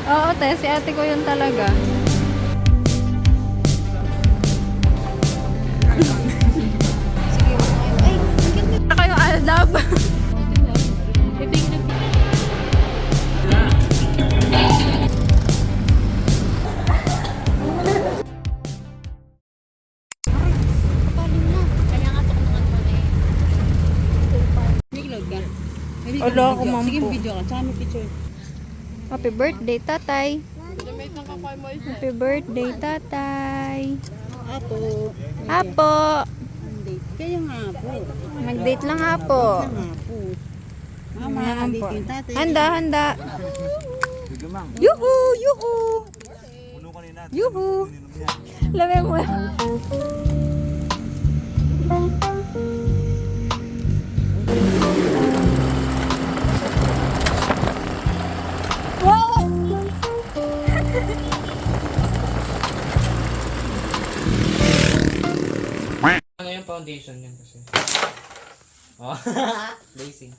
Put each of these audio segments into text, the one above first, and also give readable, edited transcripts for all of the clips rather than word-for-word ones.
Oo, te. Si ate ko yun talaga. Sige, ay, ang kayo aldab. Ala, kumampo. Sige, video ka. Tsaka may picture. Happy birthday, tatay. Happy birthday, tatay. Apo. Apo. Date. Kaya nga po. Mag-date lang apo. Kaya nga po. Mama, Ayan date po. yung tatay. Handa, handa. Yuhu, yuhu. Yuhu. Lami mo. Wow! Ano yung foundation yun kasi? Oh, blazing.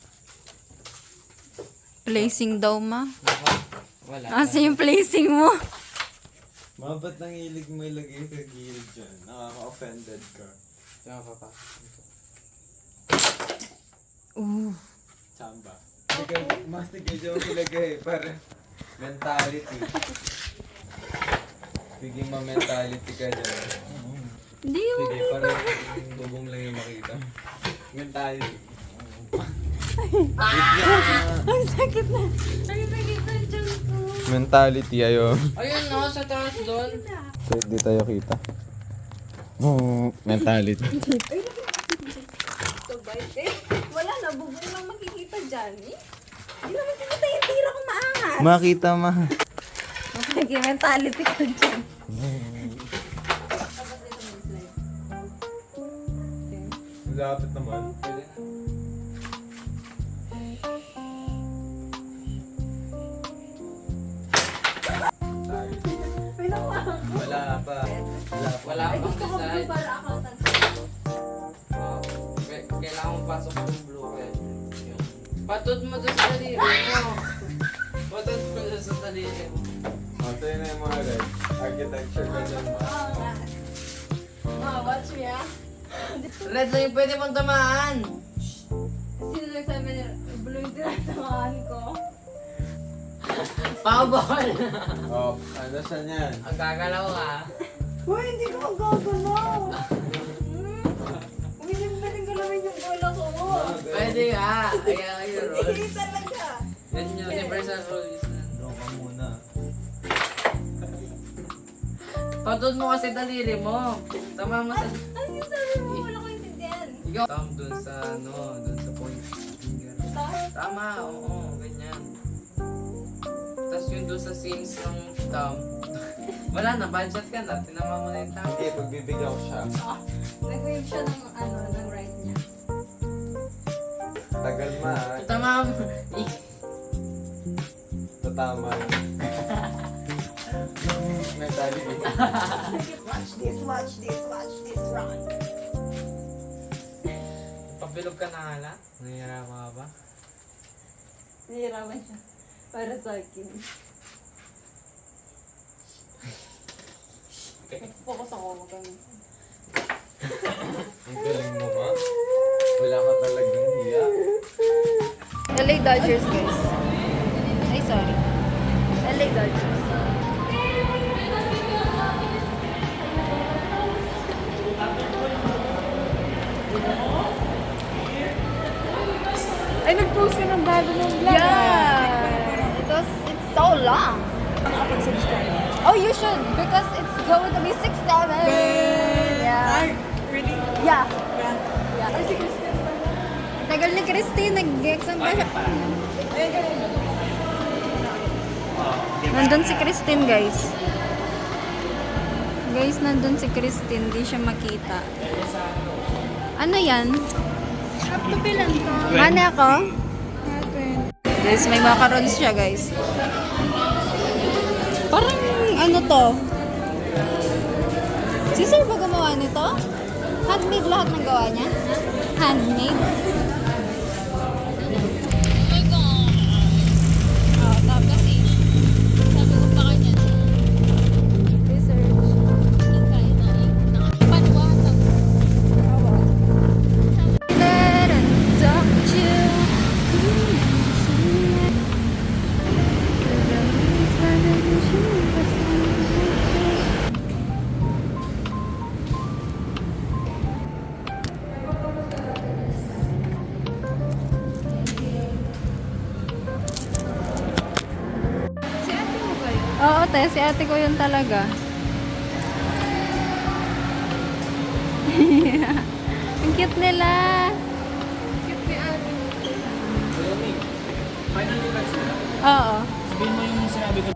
Placing daw, ma. Wala. Asa yung placing mo? Ma, ba't nangilig mo ilagay sa gilid dyan? Nakaka-offended ka. Diyan ka pa. Chamba. Mastig ka dyan ilagay para mentality. Biging ma-mentality ka dyan. Hindi mo. Sige, para bubong lang yung makita. Mentality. Ang sakit na. Ang sakit na dyan ko. Mentality, ayo. Ayun no, sa taas doon. So, di tayo kita. Mentality. Sabay eh. Wala na, bubong lang makikita dyan eh. Hindi naman kita yung tira ko maangas. Makita, ma. Okay, mentality ko dyan. Lapit naman. Pwede. Wala pa. Wala pang Gusto ko blue design. para accountant. Oh, kailangan mo pasok yung blue kaya. Yun. Patod mo doon sa daliri mo. Patod mo doon sa daliri mo. Ito yun na yung mga guys. Architecture ka dyan, ma. Watch me ah. Red lang yung pwede mong tamaan. Sino nagsabi niya, blue yung tinatamaan ko? Pakabol. Oh, ano siya niyan? Ang gagalaw ka. Uy, hindi ko magagalaw. Hindi mo pwedeng galawin yung bola ko. Pwede nga. Kaya kayo roll. Hindi talaga. Yan yung universal rules na. Doon ka muna. Patod mo kasi daliri mo. Tama mo sa... Ano yung sabi mo? Wala ko intindihan. Ikaw. Thumb dun sa ano, dun sa point finger. Tama, oo, ganyan. Tapos yun dun sa seams ng thumb. Wala na, budget ka na. Tinama mo na yung thumb. Hindi, pagbibigyan ko siya. Nag-wave siya ng ano, ng right niya. Tagal, ma. Tama mo. Tatama. Mentality. Watch this, watch this, watch this, run. Pabilog ka na hala. Nahihirapan ka ba? Nahihirapan siya. Para sa akin. Focus ako, magkano. Ang galing mo, ma. Wala ka talagang hiya. LA Dodgers, guys. Ay, sorry. LA Dodgers. Ay, nag-post ka ng bago ng vlog. Yeah. It's so long. Oh, you should because it's going to be 6-7. Yeah. Really? Yeah. Yeah. Ay, si Christine ba? Tagal ni Christine, nag-exam pa siya. Nandun si Christine, guys. Guys, nandun si Christine. Di siya makita. Ano yan? Kaptupilan ka. Ano ako? Guys, may macarons siya, guys. Parang ano to? Si Sir ba gumawa nito? Handmade lahat ng gawa niya? Handmade? Oh, tapos eh. Sabi ko Oo, te. Si ate ko yun talaga. Ang cute nila. Finally, guys. Oo. Sabihin mo yung sinabi ko.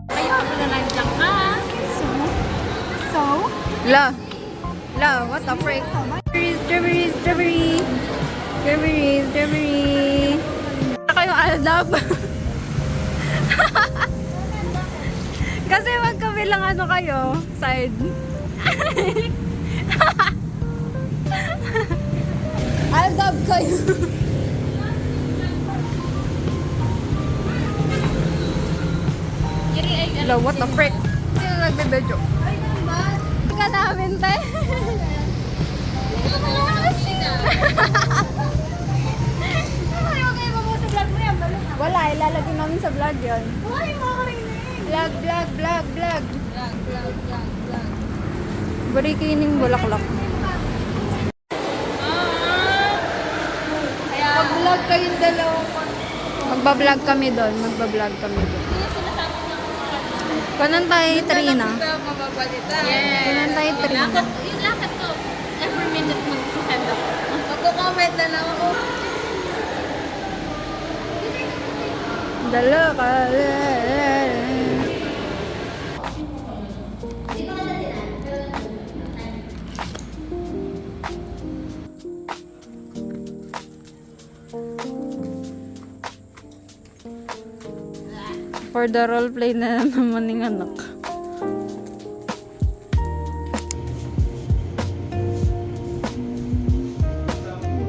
So? La. La, what the frick? Strawberries, strawberries, strawberries, strawberries. Ako yung aldab. Kasi magkabilang ano kayo, side. Aldab kayo. La, what the frick? Sino nagbe-bedyo? Hindi ka namin, te. Wala, ilalagay namin sa vlog yun. Vlog, vlog, vlog, vlog. Barikining bulaklak. Mag-vlog kayong dalawa. Magbablog kami doon. Magbablog kami doon. Kanan tayo, Trina. Kanan tayo, Trina. Yung lakad ko, every minute mag-send ako. Magko-comment na lang ako. Dala ka. For the role play na naman ng anak.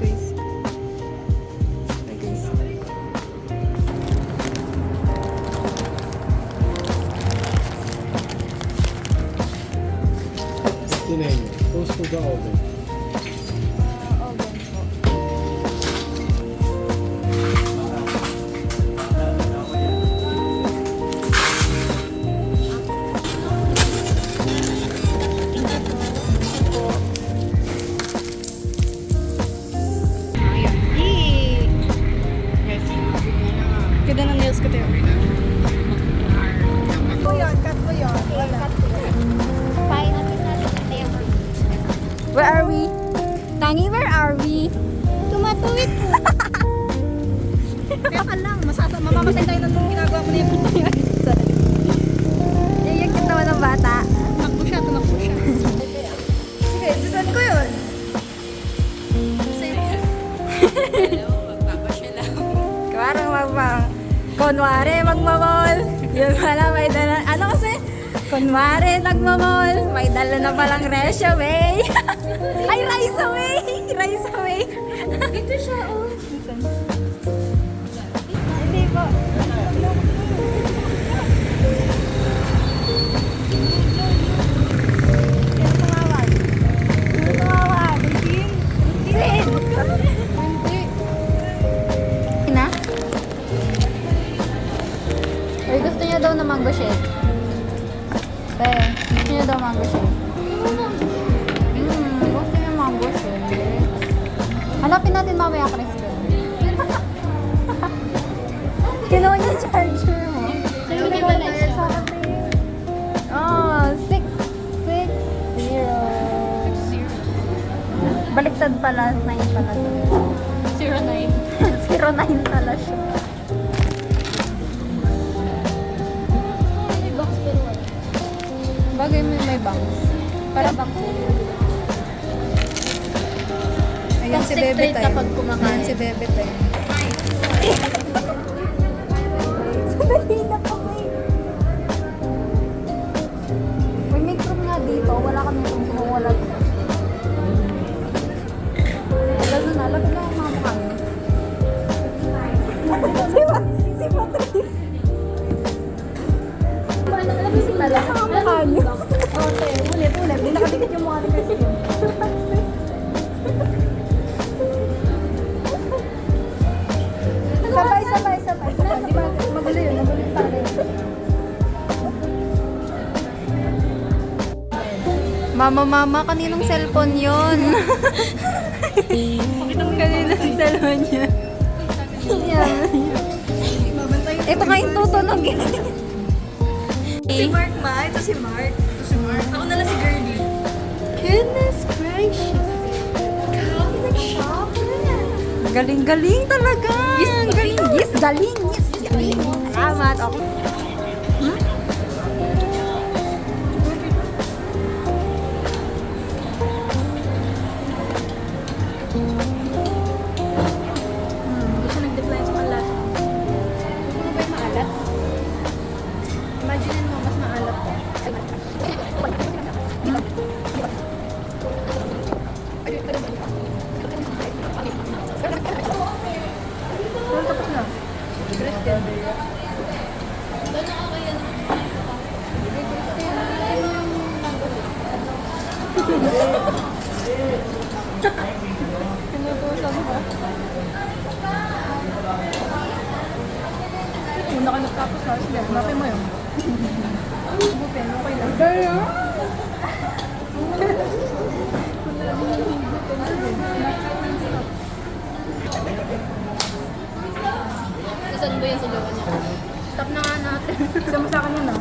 Guys. Hi, guys. Tinay mo. Close to the oven. Ganda ng nails ko tayo. Cut ko yun. Where are we? Tangi, where are we? Tumatuwid ko. Kaya ka lang, mamamasay tayo ng ginagawa ko na yung puto yun. Yung kitawa ng bata. Tumakbo siya. Sige, susan ko yun. Parang kunwari magmamall. Yun pala may dala. Ano kasi? Kunwari nagmamall. May dala na palang resume. Ay, resume! Resume! Ito siya, oh. Hindi po. Sino tumawag? Sino tumawag? Hindi. Hindi. Na? Or gusto niya daw na mango shake? Gusto niya daw mango shake? Gusto niya mango shake. Hanapin natin mamaya, Kristen. Kinuha niya yung charger mo. Hindi ba na isa? Oh, 660. Baliktad pala, 9 pala. 09. 09 pala siya. May box pero wala. Bagay mo yung may bangs. Para box. Ayan si Toxic Bebe trait tayo. kapag kumakain. Ayan si Bebe tayo. Sandali na kasi. May mikrob nga dito. Wala kami kung wala. Lalo na. Lapit lang ang mga mukha niyo. Si Patrice. Alam mo si Mala? Ang mukha niyo. Okay, ulit. Hindi nakadikit yung mukha ni Christian. Sabay. Magulo yun. Magulo yung tayo. Mama, kaninong cellphone yun? Kaninong cellphone yun? Ito nga yung tutunog. Si Mark ma. Ito si Mark. Ako na lang si Girlie. Goodness gracious. Galing-galing talaga. Yes, galing. Yes, galing. Yes, galing. Salamat. Okay. Hindi siya nag-decline sa kalat. Ano ba yung maalat? Imagine mo, mas maalat ko. Tapos na. Una ka nagtapos ha. Sige, hanapin mo yun. Buti, okay lang. Saan ba yung suluan niya? Stop na nga natin. Sama sa akin yun ah.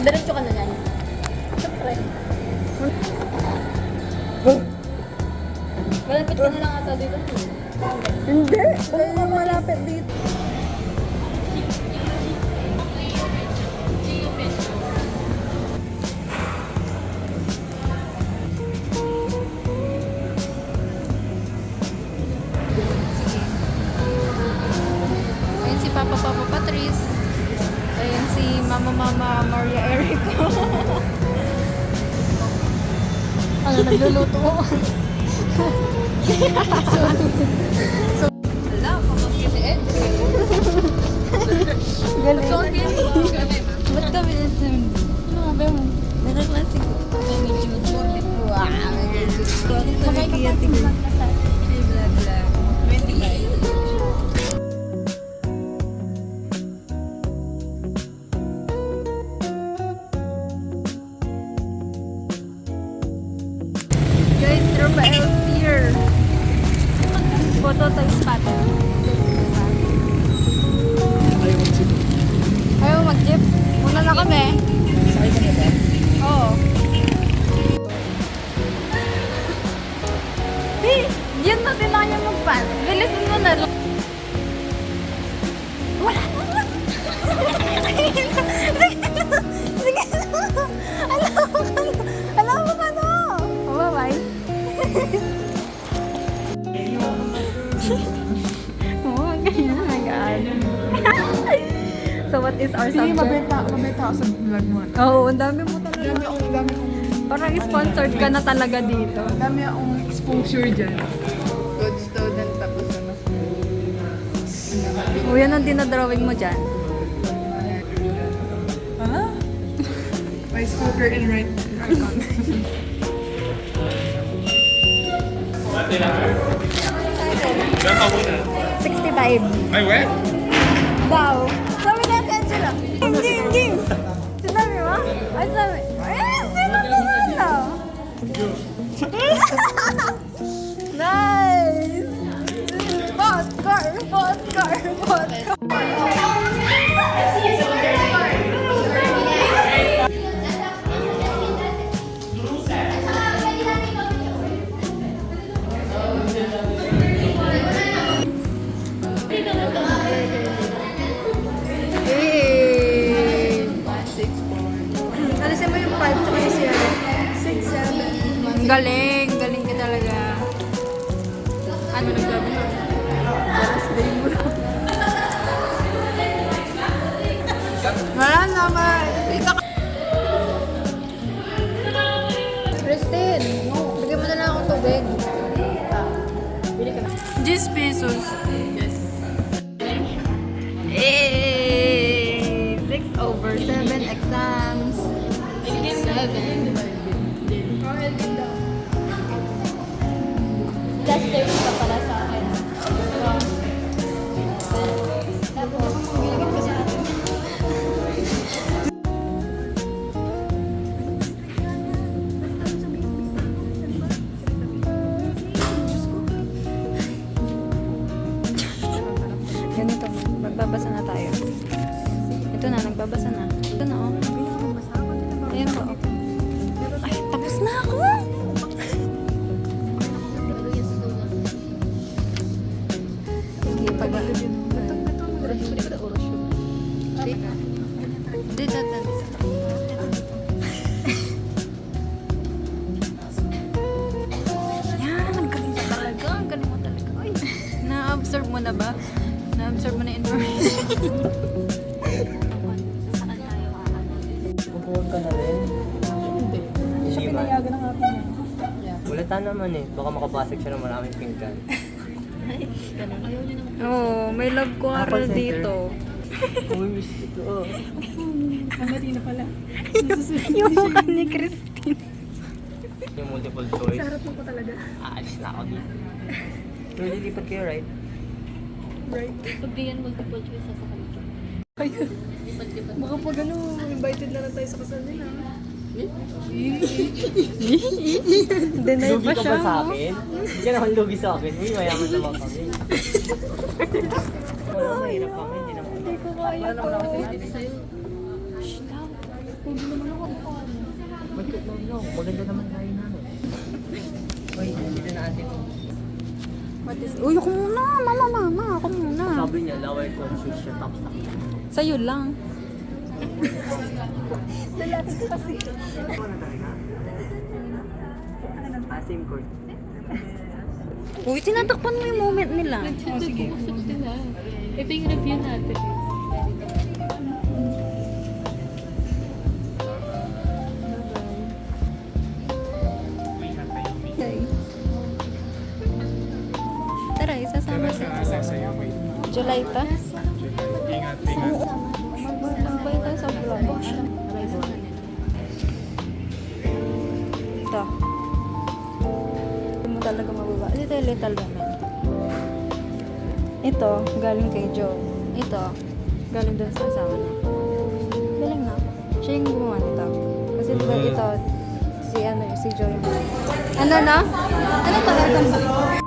Diretso ka na yan. Siyempre. Malapit ka na lang ata dito. Hindi. Kung malapit dito. Ayun si Papa Patrice. Ayun si Mama Maria Erica. Ano, nagluluto ko. Wala, pamangkin ni Edwin. Galing. Ba't kami na sa... Ano ba mo? Nakaklase ko. Wow. Sabay ka pa vlog na sa... Vlog. 25. Guys, Rafael's here. Photo tayo spot. Ayaw mag-jeep. Muna na kami. Sakay ka na ba? Oo. Hey, yun na din niya mag-pass. Bilisan mo na. Wala na. Sige na. Alam mo ka na. Oh, bye-bye. Oh, ganyan. Nag-aalam. So, what is our subject? Mabenta ako sa vlog mo. Oo, ang dami mo talaga. Dami akong Parang sponsored ka na talaga dito. dami akong exposure dyan. Good student tapos ano. O, yan ang dinadrawing mo dyan. Ha? My smoker and right on. 65. Ay, weh? Daw. Sabi na si Angela. Hindi. Sinabi mo? Ay, sabi. Sino naman? Nice! Vodka. Alisin mo yung 5 tsaka yung 6, 7. Galing ka talaga. Ano nagsabi mo? Wala naman. Christine, bigyan mo na lang ako tubig. Bili ka na. 10 pesos. Yes. 6/7 exams. 7. Last 30 pa pala sa akin. Tapos, gilagit ko sa atin. Babasa na. Ito na, oh. Ayan po. Ay, tapos na ako! Sige, pag... Dito. Yan, ang galing mo talaga. Ang galing mo talaga. Uy, na-absorb mo na ba? Na-absorb mo na information. Pupuhod ka na rin. Hindi siya Hindi ba? pinayagan ng akin niya. Wala naman eh. Baka makabasag siya ng maraming pinggan. Oo, may love quarrel Apple center. dito. Uy, miss ito. Oh. Ang mali na pala. Yung mukha ni Christine. Yung multiple choice. Sarap mo ko talaga. Aalis na ako dito. So, lilipat kayo, right? Right. Pag ganyan multiple choice sa kanila. Lipat-lipat. Baka pag ano, invited na lang tayo sa kasal nila. Deny Lugi pa ka siya. ba sa akin? Hindi ka naman lugi sa akin. Uy, mayaman naman kami. Wala, mahirap kami. Hindi naman. Hindi ko kaya to. Sabi sa'yo, Hindi naman ako. Magkit lang lang. Maganda naman tayo namin. Uy, dito na atin. Uy, ako muna. Mama. Ako muna. Sabi niya, lower conscious siya. Tapos na. Sa'yo lang. Lalaki ka kasi. Same course. Uy, tinatakpan mo yung moment nila. Oh, sige. usap sila. Ito yung review natin. Tara, isasama siya. July pa? Magbay tayo sa vlog. Ito. Hindi mo talaga mababa. Ito yung little naman. Ito, galing kay Joe. Ito, galing dun sa asawa niya. Galing na. Siya yung gumawa nito. Kasi diba ito, si Joe yung... Ano na? Ano to? Ito ba?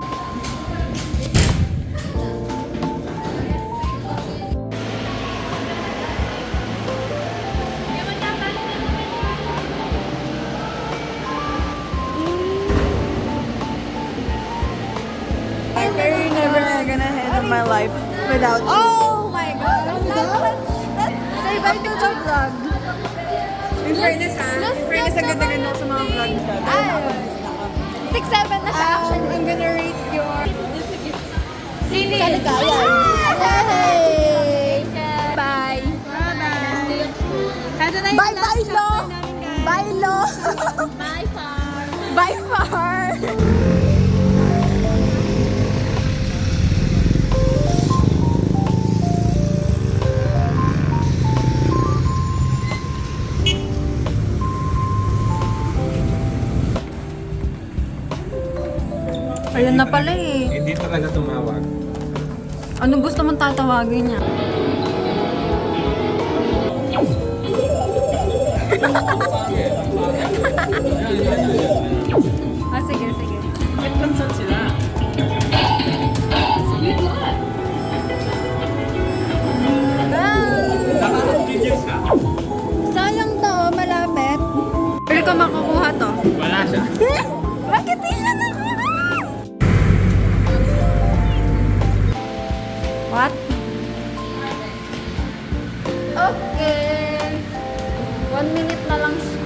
I'm very never gonna handle my life without. Oh my god! Say bye to the vlog. In fairness ha? In fairness, ang ganda-ganda sa mga vlog. 6-7 na siya actually. I'm gonna rate your... Sili! Kaligayan. Yay! Bye! Bye, bye, Lo! Bye, Lo! Bye, far! Bye, far! Ayun na pala eh. Hindi talaga tumawag. Anong gusto mong tatawagin niya? Sige. Nagkansan sila. Nakaka-videos ka? Sayang to, malapit. Pero ka makukuha to. Wala siya. Bakit di siya nakuha? What? Okay. 1 minute na lang siya.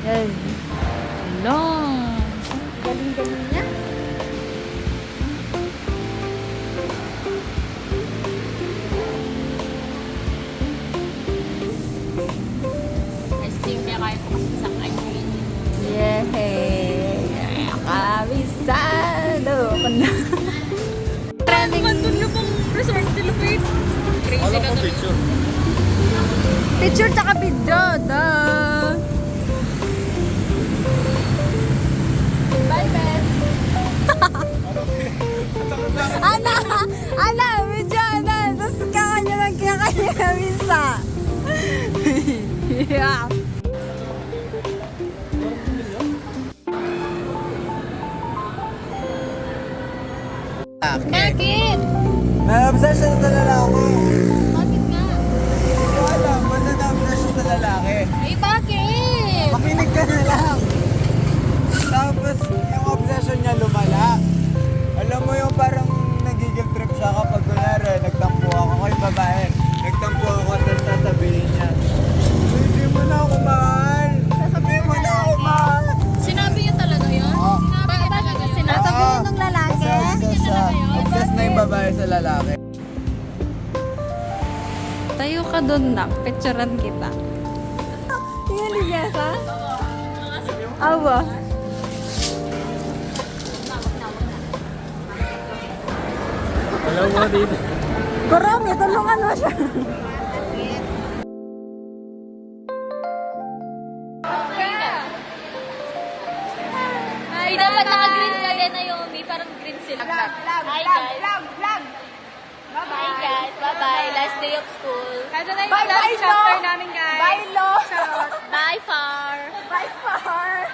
Yes. Long. Galing-galing niya. Ice cream kaya kaya ko kasi sa ice cream. Yay! Kabisado ko na. Trending. Ano pang resort nila, wait? Crazy ka tuloy. Picture tsaka video. Duh. Bye, Ben. Ana, video, ana. Tapos kakanya lang kaya misa. Yeah. Bakit? Na-obsession sa lalaki. Bakit nga? Tayo ka doon na. Picturean kita. Tingnan ni Jessa. Awa. Alam mo dito. Kurang, tulungan mo siya. Ay, dapat naka-green ka din, Naomi. Parang green sila. Hi, guys. Hi, guys. Bye-bye. Last day of school. Ito na yung last chapter namin, guys. Bye, Lo! Bye, Far. Bye, Far!